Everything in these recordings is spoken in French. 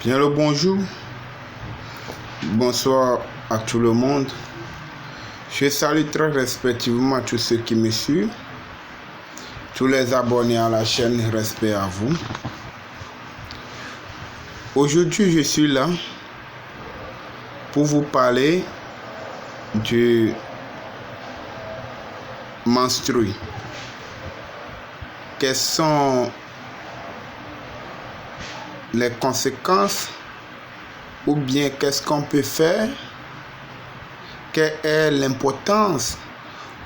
Bien le bonjour, bonsoir à tout le monde. Je salue très respectivement tous ceux qui me suivent, tous les abonnés à la chaîne, respect à vous. Aujourd'hui, je suis là pour vous parler du menstrues. Quelles sont les conséquences ou bien qu'est-ce qu'on peut faire, quelle est l'importance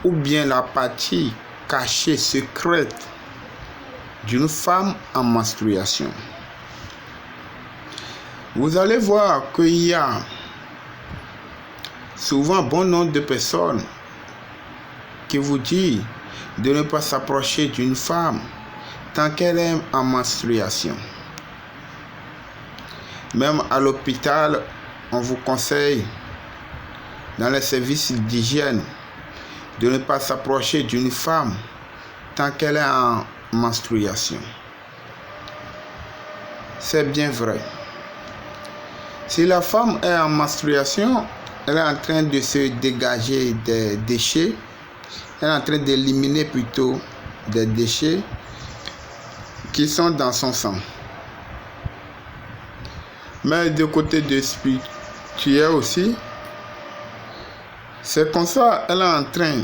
ou bien la partie cachée, secrète d'une femme en menstruation. Vous allez voir qu'il y a souvent bon nombre de personnes qui vous disent de ne pas s'approcher d'une femme tant qu'elle est en menstruation. Même à l'hôpital, on vous conseille, dans les services d'hygiène, de ne pas s'approcher d'une femme tant qu'elle est en menstruation. C'est bien vrai. Si la femme est en menstruation, elle est en train de se dégager des déchets, elle est en train d'éliminer plutôt des déchets qui sont dans son sang. Mais de côté de spirituel aussi, c'est comme ça, elle est en train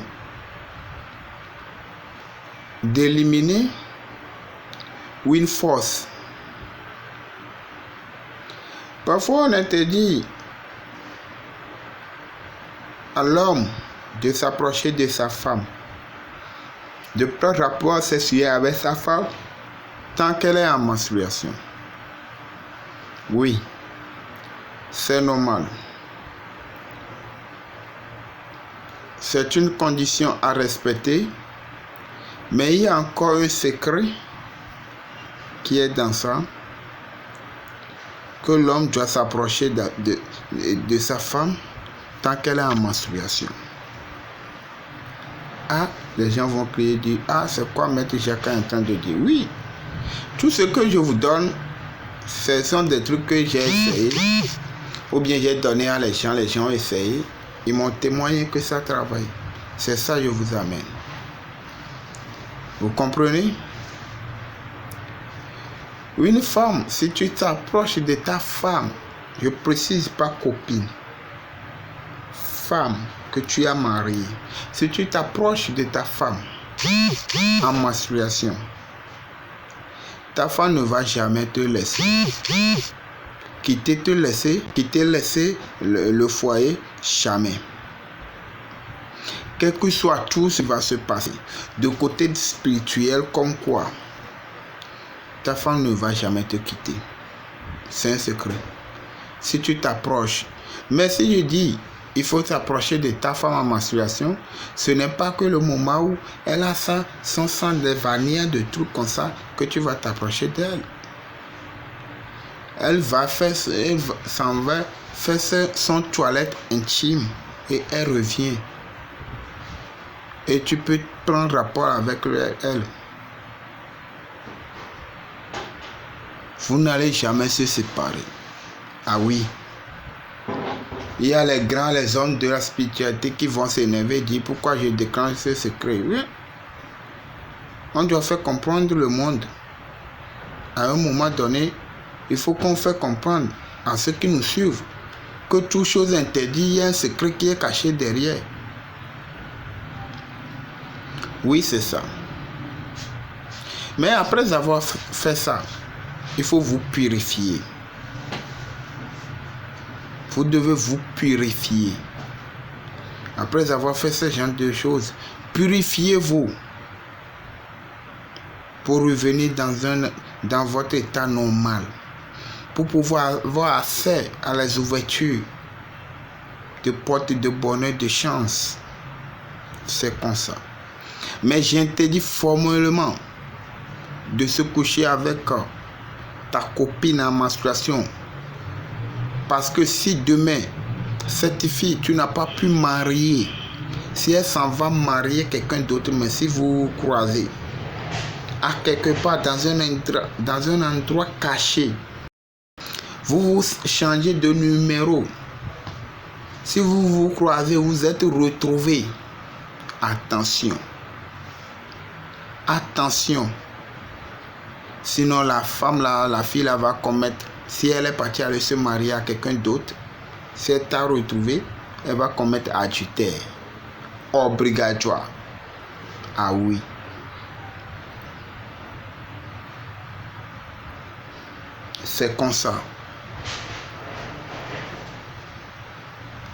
d'éliminer une force. Parfois, on interdit à l'homme de s'approcher de sa femme, de prendre rapport sexuel avec sa femme tant qu'elle est en menstruation. Oui, c'est normal. C'est une condition à respecter, mais il y a encore un secret qui est dans ça, que l'homme doit s'approcher de sa femme tant qu'elle est en menstruation. Ah, les gens vont crier, dire, ah, c'est quoi Maître Jacques est en train de dire? Oui, tout ce que je vous donne, ce sont des trucs que j'ai essayé, ou bien j'ai donné à les gens ont essayé, ils m'ont témoigné que ça travaille. C'est ça que je vous amène. Vous comprenez? Une femme, si tu t'approches de ta femme, je précise pas copine, femme que tu as mariée, si tu t'approches de ta femme en menstruation, ta femme ne va jamais te laisser. Quitter le foyer, jamais. Quel que soit tout ce qui va se passer, de côté spirituel comme quoi, ta femme ne va jamais te quitter. C'est un secret. Si tu t'approches, mais si je dis, il faut s'approcher de ta femme en menstruation, ce n'est pas que le moment où elle a ça, son sang de vanille, de trucs comme ça, que tu vas t'approcher d'elle. Elle s'en va faire son toilette intime et elle revient. Et tu peux prendre rapport avec elle. Vous n'allez jamais se séparer. Ah oui. Il y a les grands, les hommes de la spiritualité qui vont s'énerver et dire pourquoi je déclenche ce secret. Oui. On doit faire comprendre le monde. À un moment donné, il faut qu'on fasse comprendre à ceux qui nous suivent que toute chose interdite, il y a un secret qui est caché derrière. Oui, c'est ça. Mais après avoir fait ça, il faut vous purifier. Vous devez vous purifier. Après avoir fait ce genre de choses, purifiez-vous pour revenir dans votre état normal, pour pouvoir avoir accès à les ouvertures de portes de bonheur, de chance. C'est comme ça. Mais j'interdis formellement de se coucher avec ta copine en menstruation. Parce que si demain, cette fille, tu n'as pas pu marier, si elle s'en va marier quelqu'un d'autre, mais si vous vous croisez, à quelque part dans un endroit caché, Vous changez de numéro. Si vous vous croisez, vous êtes retrouvés. Attention. Attention. Sinon, la femme, la fille, là, va commettre. Si elle est partie aller se marier à quelqu'un d'autre, si elle t'a retrouvé, elle va commettre adultère. Obligatoire. Ah oui. C'est comme ça.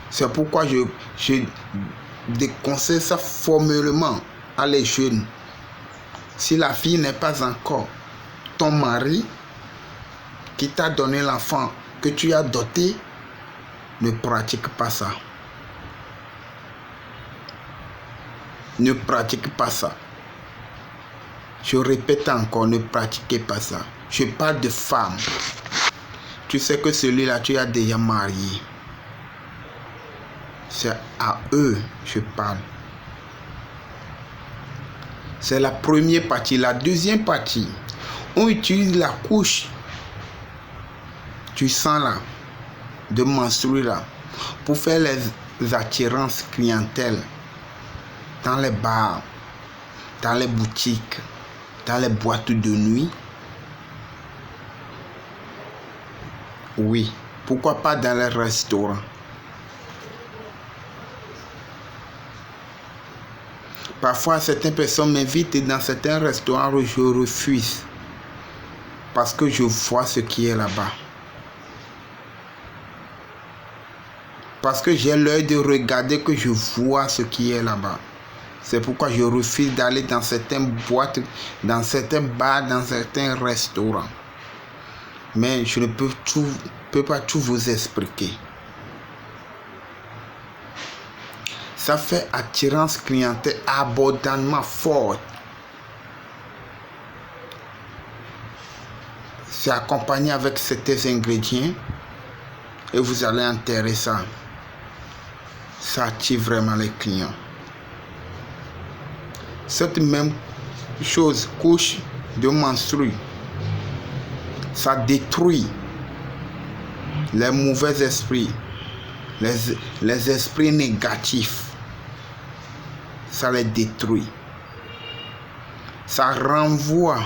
C'est pourquoi je déconseille ça formellement à les jeunes. Si la fille n'est pas encore ton mari, qui t'a donné l'enfant que tu as doté, ne pratique pas ça. Ne pratique pas ça. Je répète encore, ne pratiquez pas ça. Je parle de femmes. Tu sais que celui-là, tu as déjà marié. C'est à eux que je parle. C'est la première partie. La deuxième partie, on utilise la couche du sang là, de menstrues là, pour faire les attirances clientèle dans les bars, dans les boutiques, dans les boîtes de nuit. Oui, pourquoi pas dans les restaurants. Parfois, certaines personnes m'invitent dans certains restaurants où je refuse parce que je vois ce qui est là-bas. Parce que j'ai l'œil de regarder, que je vois ce qui est là-bas. C'est pourquoi je refuse d'aller dans certaines boîtes, dans certains bars, dans certains restaurants. Mais je ne peux pas tout vous expliquer. Ça fait attirance clientèle abondamment forte. C'est accompagné avec certains ingrédients et vous allez enterrer ça. Ça attire vraiment les clients. Cette même chose, couche de menstrues, ça détruit les mauvais esprits, les esprits négatifs. Ça les détruit. Ça renvoie.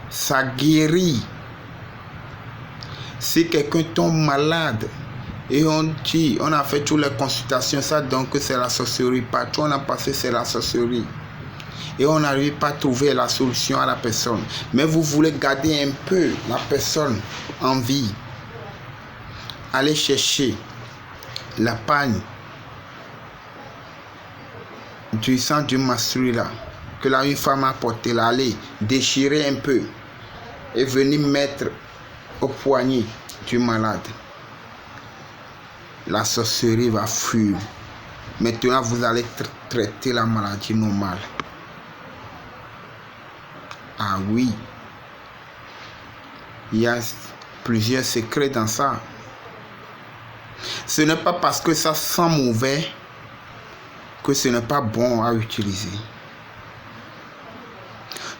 Ça guérit. Si quelqu'un tombe malade et on dit, on a fait toutes les consultations, ça donc c'est la sorcellerie. Partout on a passé, c'est la sorcellerie. Et on n'arrive pas à trouver la solution à la personne. Mais vous voulez garder un peu la personne en vie. Allez chercher la pagne du sang du menstru là, que là une femme a porté là, allez déchirer un peu et venir mettre au poignet du malade. La sorcellerie va fuir. Maintenant vous allez traiter la maladie normale. Ah oui, il y a plusieurs secrets dans ça. Ce n'est pas parce que ça sent mauvais que ce n'est pas bon à utiliser.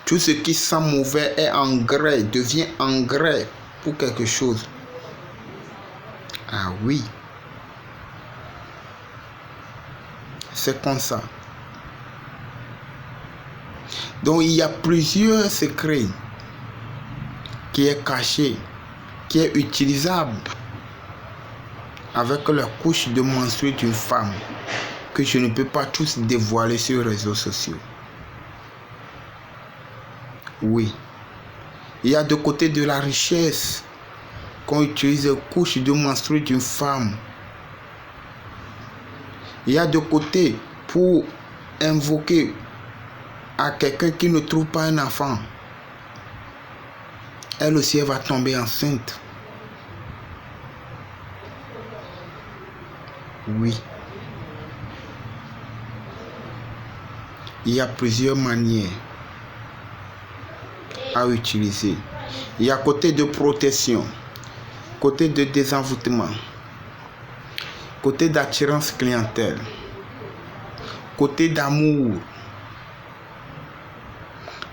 Tout ce qui sent mauvais est engrais, devient engrais pour quelque chose. Ah oui. C'est comme ça. Donc il y a plusieurs secrets qui est caché, qui est utilisable avec la couche de menstrues d'une femme, que je ne peux pas tous dévoiler sur les réseaux sociaux. Oui. Il y a de côté de la richesse qu'on utilise la couche de menstrues d'une femme. Il y a de côté pour invoquer à quelqu'un qui ne trouve pas un enfant. Elle aussi, elle va tomber enceinte. Oui. Il y a plusieurs manières à utiliser. Il y a côté de protection, côté de désenvoûtement, côté d'attirance clientèle, côté d'amour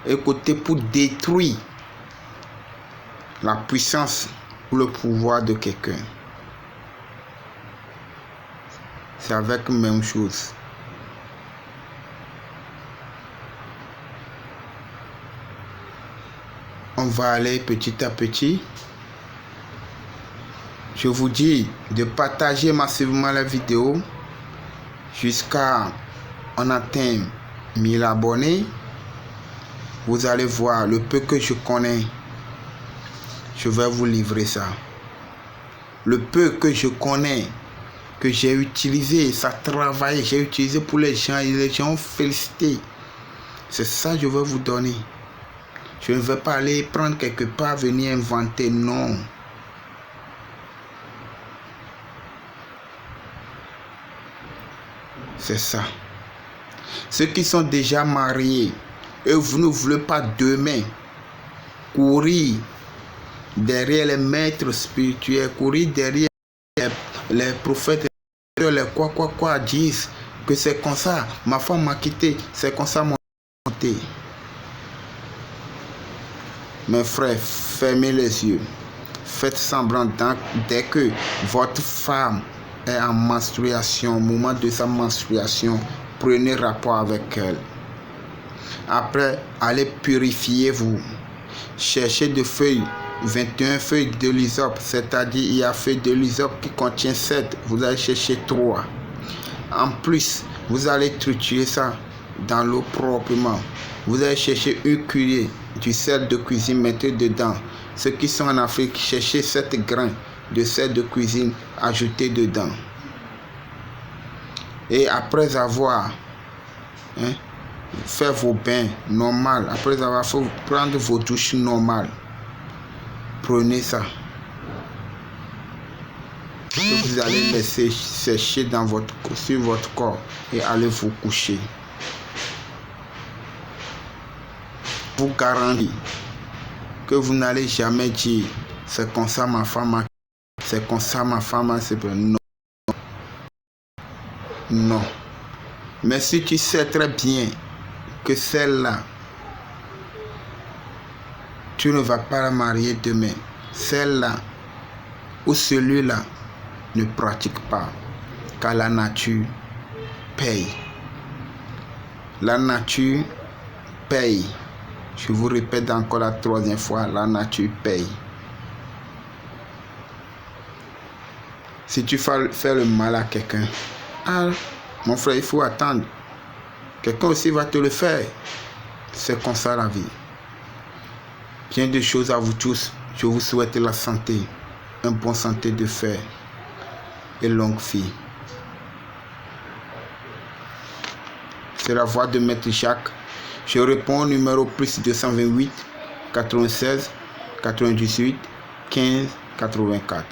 et côté pour détruire la puissance ou le pouvoir de quelqu'un. C'est avec la même chose. On va aller petit à petit. Je vous dis de partager massivement la vidéo jusqu'à on atteint 1000 abonnés. Vous allez voir le peu que je connais. Je vais vous livrer ça. Le peu que je connais, que j'ai utilisé, ça travaille, j'ai utilisé pour les gens et les gens ont félicité. C'est ça que je vais vous donner. Je ne vais pas aller prendre quelque part, venir inventer, non. C'est ça. Ceux qui sont déjà mariés, et vous ne voulez pas demain courir derrière les maîtres spirituels, courir derrière les prophètes, les quoi disent que c'est comme ça, ma femme m'a quitté, c'est comme ça mon côté. Mes frères, fermez les yeux. Faites semblant dès que votre femme est en menstruation, au moment de sa menstruation, prenez rapport avec elle. Après, allez purifiez-vous. Cherchez des feuilles, 21 feuilles de l'hysope, c'est-à-dire il y a feuille de l'hysope qui contient 7, vous allez chercher 3. En plus, vous allez triturer ça dans l'eau proprement. Vous allez chercher une cuillère du sel de cuisine, mettez dedans. Ceux qui sont en Afrique, cherchez 7 grains de sel de cuisine, ajoutez dedans. Et après avoir fait vos bains normaux, après avoir fait prendre vos douches normales, prenez ça. Et vous allez laisser sécher sur votre corps et allez vous coucher. Vous garantis que vous n'allez jamais dire c'est comme ça ma femme, c'est comme ça ma femme, c'est non. Non. Mais si tu sais très bien que celle-là, tu ne vas pas la marier demain, celle-là ou celui-là ne pratique pas, car la nature paye. La nature paye. Je vous répète encore la 3e fois, la nature paye. Si tu fais le mal à quelqu'un, mon frère, il faut attendre. Quelqu'un aussi va te le faire. C'est comme ça la vie. Bien de choses à vous tous. Je vous souhaite la santé, un bon santé de fer et longue vie. C'est la voix de Maître Jacques. Je réponds au numéro plus 228 96 98 15 84.